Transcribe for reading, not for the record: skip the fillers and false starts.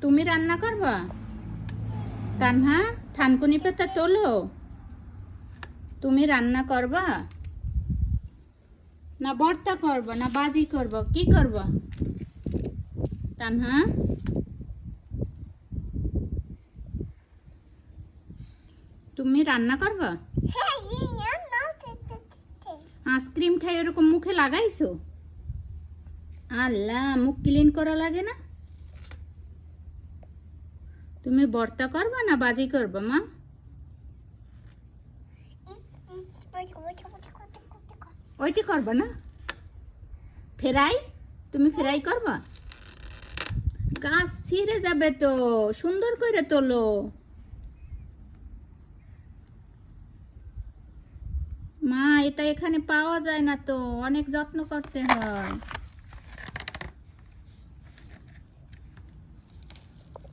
তুমি রান্না করবা? তানহা, থানকুনি পাতা তোলো। তুমি রান্না করবা না ভর্তা করবা না বাজি করবা, কি করবা? তানহা, তুমি রান্না করবা? আইসক্রিম খাই এরকম মুখে লাগাইছো? আল্লাহ, মুখ ক্লিন করা লাগে না? তুমি ভর্তা করবা না বাজি করবা মা? ওইটি করবা না? ফ্রাই? তুমি ফ্রাই করবা? গাছ ছিঁড়ে যাবে তো, সুন্দর করে তোলো। মা, এটা এখানে পাওয়া যায় না তো, অনেক যত্ন করতে হয়।